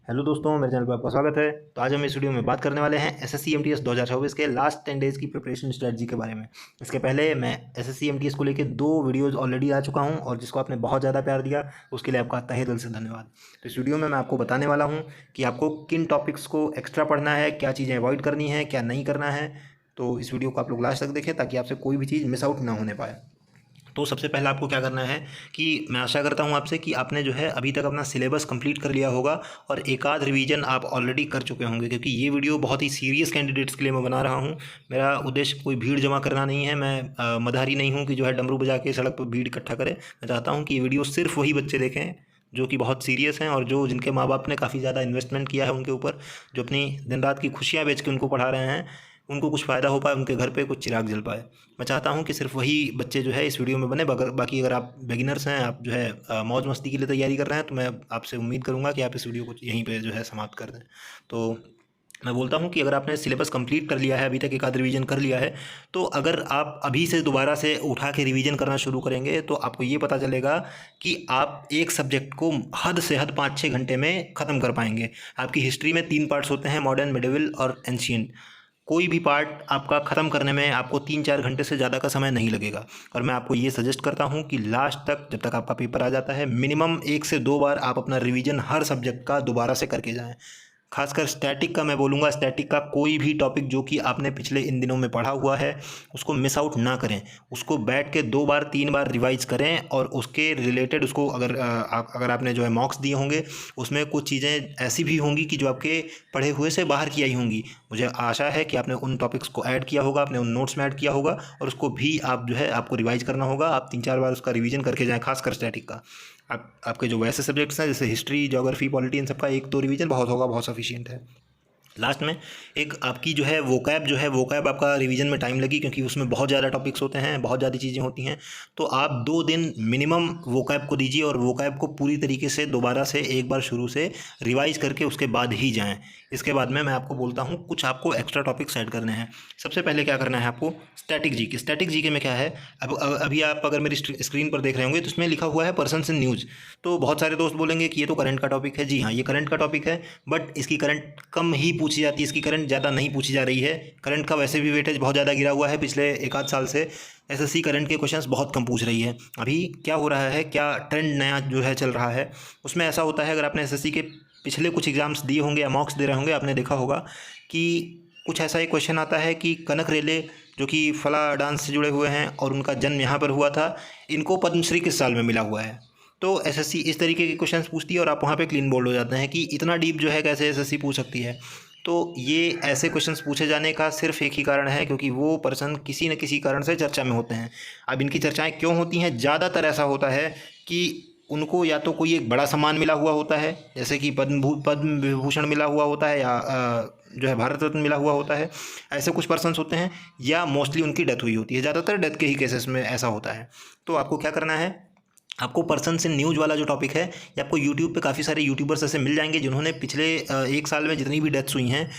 Hello दोस्तों, मेरे channel पर आपका स्वागत है। तो आज हम इस वीडियो में बात करने वाले हैं एसएससी एमटीएस 2024 के लास्ट 10 डेज़ की प्रिपरेशन स्ट्रेटजी के बारे में। इसके पहले मैं एसएससी एमटीएस को लेकर 2 वीडियोस ऑलरेडी आ चुका हूं और जिसको आपने बहुत ज़्यादा प्यार दिया, उसके लिए आपका तहे दिल से धन्यवाद। तो इस वीडियो में मैं आपको बताने वाला हूँ कि आपको किन टॉपिक्स को एक्स्ट्रा पढ़ना है, क्या चीज़ें अवॉइड करनी है, क्या नहीं करना है। तो इस वीडियो को आप लोग लास्ट तक देखें ताकि आपसे कोई भी चीज़ मिस आउट ना होने पाए। तो सबसे पहले आपको क्या करना है कि मैं आशा करता हूं आपसे कि आपने जो है अभी तक अपना सिलेबस कंप्लीट कर लिया होगा और एक आध रिवीजन आप ऑलरेडी कर चुके होंगे, क्योंकि ये वीडियो बहुत ही सीरियस कैंडिडेट्स के लिए मैं बना रहा हूं। मेरा उद्देश्य कोई भीड़ जमा करना नहीं है। मैं मधारी नहीं हूं कि जो है डमरू बजा के सड़क पर भीड़ इकट्ठा करें। मैं चाहता हूँ कि ये वीडियो सिर्फ वही बच्चे देखें जो कि बहुत सीरियस हैं और जो जिनके माँ बाप ने काफ़ी ज़्यादा इन्वेस्टमेंट किया है उनके ऊपर, जो अपनी दिन रात की खुशियाँ बेच के उनको पढ़ा रहे हैं, उनको कुछ फ़ायदा हो पाए, उनके घर पे कुछ चिराग जल पाए। मैं चाहता हूँ कि सिर्फ वही बच्चे जो है इस वीडियो में बने। बाकी अगर आप बिगिनर्स हैं, आप जो है मौज मस्ती के लिए तैयारी कर रहे हैं, तो मैं आपसे उम्मीद करूँगा कि आप इस वीडियो को यहीं पे जो है समाप्त कर दें। तो मैं बोलता हूँ कि अगर आपने सिलेबस कंप्लीट कर लिया है, अभी तक एक आध रिवीजन कर लिया है, तो अगर आप अभी से दोबारा से उठा के रिवीजन करना शुरू करेंगे तो आपको ये पता चलेगा कि आप एक सब्जेक्ट को हद से हद 5-6 घंटे में ख़त्म कर पाएंगे। आपकी हिस्ट्री में 3 पार्ट्स होते हैं, मॉडर्न, मिडिवल और एंशिएंट। कोई भी पार्ट आपका ख़त्म करने में आपको 3-4 घंटे से ज़्यादा का समय नहीं लगेगा। और मैं आपको ये सजेस्ट करता हूँ कि लास्ट तक, जब तक आपका पेपर आ जाता है, मिनिमम 1 से 2 बार आप अपना रिवीजन हर सब्जेक्ट का दोबारा से करके जाएं। खासकर स्टैटिक का मैं बोलूँगा, स्टैटिक का कोई भी टॉपिक जो कि आपने पिछले इन दिनों में पढ़ा हुआ है उसको मिस आउट ना करें। उसको बैठ के 2 बार 3 बार रिवाइज करें और उसके रिलेटेड उसको अगर आपने जो है मॉक्स दिए होंगे उसमें कुछ चीज़ें ऐसी भी होंगी कि जो आपके पढ़े हुए से बाहर की आई होंगी। मुझे आशा है कि आपने उन टॉपिक्स को ऐड किया होगा, आपने उन नोट्स में ऐड किया होगा और उसको भी आप जो है आपको रिवाइज करना होगा। आप 3-4 बार उसका रिवीजन करके जाएँ, खासकर स्टैटिक का। आपके जो वैसे सब्जेक्ट्स हैं जैसे हिस्ट्री, ज्योग्राफी, पॉलिटी, इन सबका 1-2 रिवीजन बहुत होगा, बहुत सफिशिएंट है। लास्ट में एक आपकी जो है वोकैब आपका रिवीजन में टाइम लगी, क्योंकि उसमें बहुत ज़्यादा टॉपिक्स होते हैं, बहुत ज़्यादा चीज़ें होती हैं। तो आप 2 दिन मिनिमम वोकैब को दीजिए और वोकैब को पूरी तरीके से दोबारा से एक बार शुरू से रिवाइज करके उसके बाद ही जाएं। इसके बाद में मैं आपको बोलता हूँ कुछ आपको एक्स्ट्रा टॉपिक्स ऐड करने हैं। सबसे पहले क्या करना है आपको, स्टैटिक जीके में क्या है, अभी आप अगर मेरी स्क्रीन पर देख रहे होंगे तो इसमें लिखा हुआ है पर्सन्स इन न्यूज़। तो बहुत सारे दोस्त बोलेंगे कि ये तो करंट का टॉपिक है। जी हाँ, ये करंट का टॉपिक है, बट इसकी करंट कम ही पूछी जाती है, इसकी करंट ज़्यादा नहीं पूछी जा रही है। करंट का वैसे भी वेटेज बहुत ज़्यादा गिरा हुआ है पिछले एक आध साल से। एसएससी करंट के क्वेश्चंस बहुत कम पूछ रही है। अभी क्या हो रहा है, क्या ट्रेंड नया जो है चल रहा है, उसमें ऐसा होता है, अगर आपने एसएससी के पिछले कुछ एग्जाम्स दिए होंगे या मॉक्स दे रहे होंगे, आपने देखा होगा कि कुछ ऐसा एक क्वेश्चन आता है कि कनक रेले जो कि फला डांस से जुड़े हुए हैं और उनका जन्म यहाँ पर हुआ था, इनको पद्मश्री किस साल में मिला हुआ है। तो एसएससी इस तरीके के क्वेश्चंस पूछती है और आप वहाँ पे क्लीन बोल्ड हो जाते हैं कि इतना डीप जो है कैसे एसएससी पूछ सकती है। तो ये ऐसे क्वेश्चंस पूछे जाने का सिर्फ एक ही कारण है, क्योंकि वो पर्सन किसी न किसी कारण से चर्चा में होते हैं। अब इनकी चर्चाएं क्यों होती हैं, ज़्यादातर ऐसा होता है कि उनको या तो कोई एक बड़ा सम्मान मिला हुआ होता है, जैसे कि पद्म विभूषण मिला हुआ होता है, या जो है भारत रत्न मिला हुआ होता है। ऐसे कुछ पर्सन्स होते हैं, या मोस्टली उनकी डेथ हुई होती है। ज़्यादातर डेथ के ही केसेस में ऐसा होता है। तो आपको क्या करना है, आपको पर्सन्स इन न्यूज़ वाला जो टॉपिक है, ये आपको यूट्यूब पे काफ़ी सारे यूट्यूबर्स ऐसे मिल जाएंगे जिन्होंने पिछले 1 साल में जितनी भी डेथ्स हुई हैं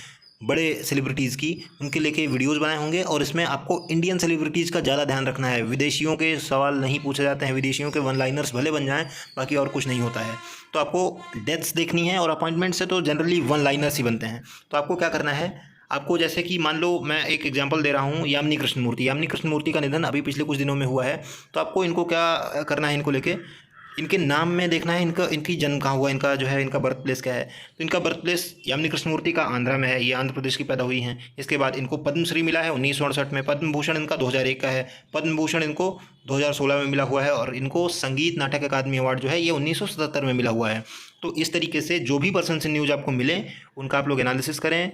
बड़े सेलिब्रिटीज़ की, उनके लेके वीडियोस बनाए होंगे। और इसमें आपको इंडियन सेलिब्रिटीज़ का ज़्यादा ध्यान रखना है। विदेशियों के सवाल नहीं पूछे जाते हैं, विदेशियों के वन लाइनर्स भले बन जाएं, बाकी और कुछ नहीं होता है। तो आपको डेथ्स देखनी है और अपॉइंटमेंट से तो जनरली वन लाइनर्स ही बनते हैं। तो आपको क्या करना है, आपको जैसे कि मान लो मैं एक एग्जांपल दे रहा हूँ, यामिनी कृष्णमूर्ति का निधन अभी पिछले कुछ दिनों में हुआ है। तो आपको इनको क्या करना है, इनको लेके इनके नाम में देखना है इनकी जन्म कहाँ हुआ, इनका जो है इनका बर्थ प्लेस क्या है। तो इनका बर्थ प्लेस यामिनी कृष्णमूर्ति का आंध्रा में है, ये आंध्र प्रदेश की पैदा हुई हैं। इसके बाद इनको पद्मश्री मिला है 1968 में, पद्म भूषण इनका 2001 का है, पद्म भूषण इनको 2016 में मिला हुआ है, और इनको संगीत नाटक अकादमी अवार्ड जो है ये 1977 में मिला हुआ है। तो इस तरीके से जो भी पर्सन से न्यूज़ आपको मिले उनका आप लोग एनालिसिस करें,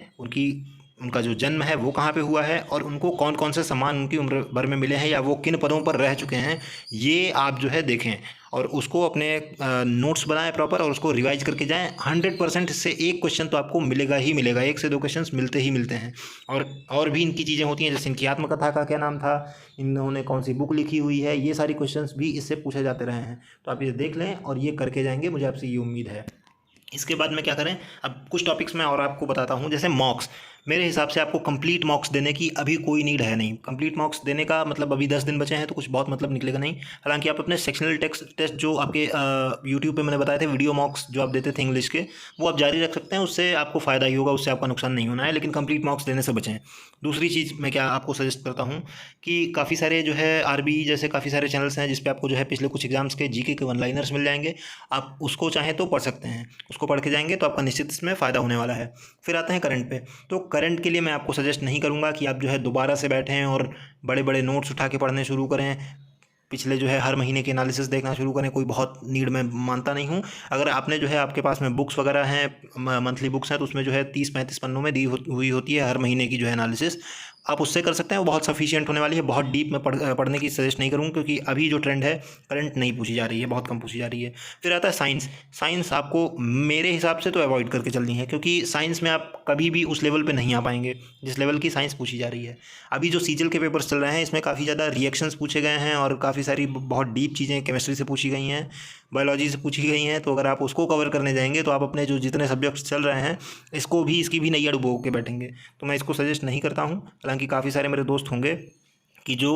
उनका जो जन्म है वो कहाँ पे हुआ है और उनको कौन कौन से सम्मान उनकी उम्र भर में मिले हैं या वो किन पदों पर रह चुके हैं, ये आप जो है देखें और उसको अपने नोट्स बनाएं प्रॉपर और उसको रिवाइज करके जाएं। 100% इससे एक क्वेश्चन तो आपको मिलेगा ही मिलेगा, 1 से 2 क्वेश्चंस मिलते ही मिलते हैं। और भी इनकी चीज़ें होती हैं, जैसे इनकी आत्मकथा का क्या नाम था, इन्होंने कौन सी बुक लिखी हुई है, ये सारी क्वेश्चंस भी इससे पूछे जाते रहे हैं। तो आप ये देख लें और ये करके जाएंगे, मुझे आपसे ये उम्मीद है। इसके बाद में क्या करें, अब कुछ टॉपिक्स मैं और आपको बताता हूँ, जैसे मेरे हिसाब से आपको कंप्लीट मॉक्स देने की अभी कोई नीड है नहीं। कंप्लीट मॉक्स देने का मतलब अभी 10 दिन बचे हैं तो कुछ बहुत मतलब निकलेगा नहीं। हालांकि आप अपने सेक्शनल टेस्ट जो आपके यूट्यूब पे मैंने बताए थे वीडियो मॉक्स जो आप देते थे इंग्लिश के, वो आप जारी रख सकते हैं, उससे आपको फ़ायदा ही होगा, उससे आपका नुकसान नहीं होना है, लेकिन कंप्लीट मॉक्स देने से बचें। दूसरी चीज़ मैं क्या आपको सजेस्ट करता हूँ कि काफ़ी सारे जो है आरबी जैसे काफ़ी सारे चैनल्स हैं जिस पे आपको जो है पिछले कुछ एग्जाम्स के जीके के वन लाइनर्स मिल जाएंगे। आप उसको चाहें तो पढ़ सकते हैं, उसको पढ़ के जाएंगे तो आपका निश्चित इसमें फ़ायदा होने वाला है। फिर आते हैं करंट पे। तो करंट के लिए मैं आपको सजेस्ट नहीं करूँगा कि आप जो है दोबारा से बैठें और बड़े बड़े नोट्स उठा के पढ़ने शुरू करें, पिछले जो है हर महीने के एनालिसिस देखना शुरू करें। कोई बहुत नीड मैं मानता नहीं हूँ। अगर आपने जो है आपके पास में बुक्स वगैरह हैं, मंथली बुक्स हैं, तो उसमें जो है 30-35 पन्नों में दी हुई होती है हर महीने की जो है एनालिसिस, आप उससे कर सकते हैं, वो बहुत सफिशिएंट होने वाली है। बहुत डीप में पढ़ने की सजेस्ट नहीं करूँगा क्योंकि अभी जो ट्रेंड है करंट नहीं पूछी जा रही है, बहुत कम पूछी जा रही है। फिर आता है साइंस। साइंस आपको मेरे हिसाब से तो अवॉइड करके चलनी है क्योंकि साइंस में आप कभी भी उस लेवल पे नहीं आ पाएंगे जिस लेवल की साइंस पूछी जा रही है। अभी जो सीजल के पेपर्स चल रहे हैं इसमें काफ़ी ज़्यादा रिएक्शंस पूछे गए हैं और काफ़ी सारी बहुत डीप चीज़ें केमिस्ट्री से पूछी गई हैं, बायोलॉजी से पूछी गई हैं। तो अगर आप उसको कवर करने जाएंगे तो आप अपने जो जितने सब्जेक्ट्स चल रहे हैं इसकी भी नैया डुबो के बैठेंगे। तो मैं इसको सजेस्ट नहीं करता हूँ। हालांकि काफ़ी सारे मेरे दोस्त होंगे कि जो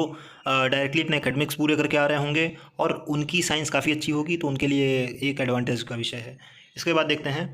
डायरेक्टली अपने एकेडमिक्स पूरे करके आ रहे होंगे और उनकी साइंस काफ़ी अच्छी होगी, तो उनके लिए एक एडवांटेज का विषय है। इसके बाद देखते हैं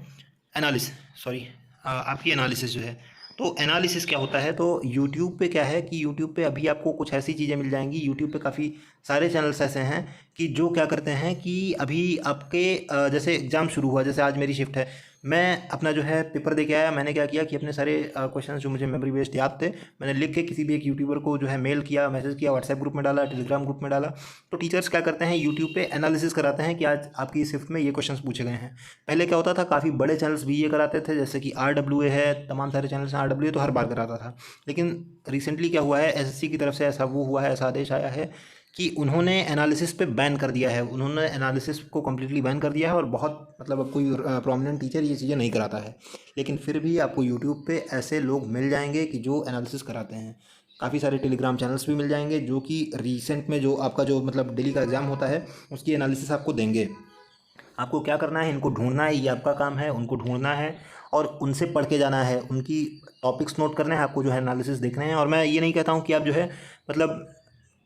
आपकी एनालिसिस जो है। तो एनालिसिस क्या होता है, तो यूट्यूब पे क्या है कि यूट्यूब पे अभी आपको कुछ ऐसी चीज़ें मिल जाएंगी। यूट्यूब पे काफ़ी सारे चैनल्स ऐसे हैं कि जो क्या करते हैं कि अभी आपके जैसे एग्ज़ाम शुरू हुआ, जैसे आज मेरी शिफ्ट है, मैं अपना जो है पेपर दे के आया। मैंने क्या किया कि अपने सारे क्वेश्चंस जो मुझे मेमोरी बेस्ड याद थे, मैंने लिख के किसी भी एक यूट्यूबर को जो है मेल किया, मैसेज किया, व्हाट्सएप ग्रुप में डाला, टेलीग्राम ग्रुप में डाला। तो टीचर्स क्या करते हैं यूट्यूब पे एनालिसिस कराते हैं कि आज आपकी इस शिफ्ट में ये क्वेश्चंस पूछे गए हैं। पहले क्या होता था, काफ़ी बड़े चैनल्स भी ये कराते थे, जैसे कि RWA है, तमाम सारे चैनल्स हैं, RWA तो हर बार कराता था। लेकिन रिसेंटली क्या हुआ है, SSC की तरफ से ऐसा वो हुआ है, ऐसा आदेश आया है कि उन्होंने एनालिसिस पे बैन कर दिया है। उन्होंने एनालिसिस को कम्प्लीटली बैन कर दिया है और बहुत मतलब अब कोई प्रोमिनेंट टीचर ये चीज़ें नहीं कराता है। लेकिन फिर भी आपको यूट्यूब पे ऐसे लोग मिल जाएंगे कि जो एनालिसिस कराते हैं। काफ़ी सारे टेलीग्राम चैनल्स भी मिल जाएंगे जो कि रिसेंट में जो आपका जो मतलब डेली का एग्ज़ाम होता है उसकी एनालिसिस आपको देंगे। आपको क्या करना है, इनको ढूंढना है, ये आपका काम है, उनको ढूंढना है और उनसे पढ़ के जाना है, उनकी टॉपिक्स नोट करने हैं, आपको जो है एनालिसिस देखने हैं। और मैं ये नहीं कहता हूँ कि आप जो है मतलब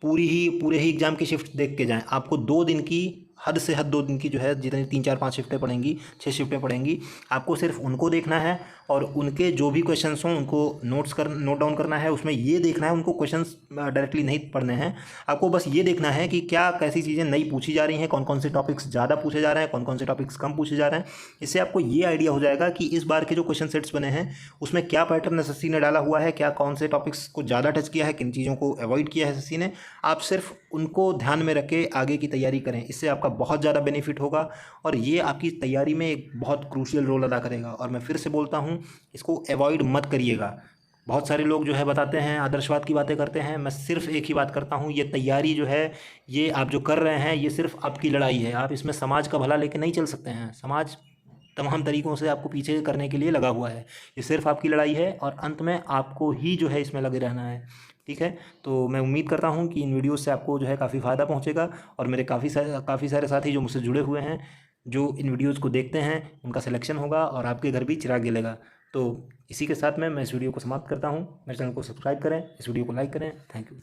पूरे ही एग्ज़ाम की शिफ्ट देख के जाएँ। आपको 2 दिन की, हद से हद 2 दिन की जो है, जितनी 3-4-5 शिफ्टें पड़ेंगी, 6 शिफ्टें पड़ेंगी, आपको सिर्फ उनको देखना है और उनके जो भी क्वेश्चंस हों उनको नोट डाउन करना है। उसमें ये देखना है, उनको क्वेश्चंस डायरेक्टली नहीं पढ़ने हैं, आपको बस ये देखना है कि क्या कैसी चीज़ें नई पूछी जा रही हैं, कौन कौन से टॉपिक्स ज़्यादा पूछे जा रहे हैं, कौन कौन से टॉपिक्स कम पूछे जा रहे हैं। इससे आपको ये आइडिया हो जाएगा कि इस बार के जो क्वेश्चन सेट्स बने हैं उसमें क्या पैटर्न SSC ने डाला हुआ है, क्या कौन से टॉपिक्स को ज़्यादा टच किया है, किन चीज़ों को अवॉइड किया है SSC ने। आप सिर्फ उनको ध्यान में रख के आगे की तैयारी करें, इससे आपका बहुत ज़्यादा बेनिफिट होगा और ये आपकी तैयारी में एक बहुत क्रूशियल रोल अदा करेगा। और मैं फिर से बोलता हूँ, इसको अवॉइड मत करिएगा। बहुत सारे लोग जो है बताते हैं, आदर्शवाद की बातें करते हैं, मैं सिर्फ एक ही बात करता हूँ, ये तैयारी जो है, ये आप जो कर रहे हैं, ये सिर्फ आपकी लड़ाई है। आप इसमें समाज का भला लेके नहीं चल सकते हैं। समाज तमाम तरीक़ों से आपको पीछे करने के लिए लगा हुआ है। ये सिर्फ आपकी लड़ाई है और अंत में आपको ही जो है इसमें लगे रहना है। ठीक है, तो मैं उम्मीद करता हूँ कि इन वीडियोस से आपको जो है काफ़ी फ़ायदा पहुँचेगा और मेरे काफ़ी सारे साथी जो मुझसे जुड़े हुए हैं, जो इन वीडियोज़ को देखते हैं, उनका सिलेक्शन होगा और आपके घर भी चिराग जलेगा। तो इसी के साथ मैं इस वीडियो को समाप्त करता हूँ। मेरे चैनल को सब्सक्राइब करें, इस वीडियो को लाइक करें। Thank you.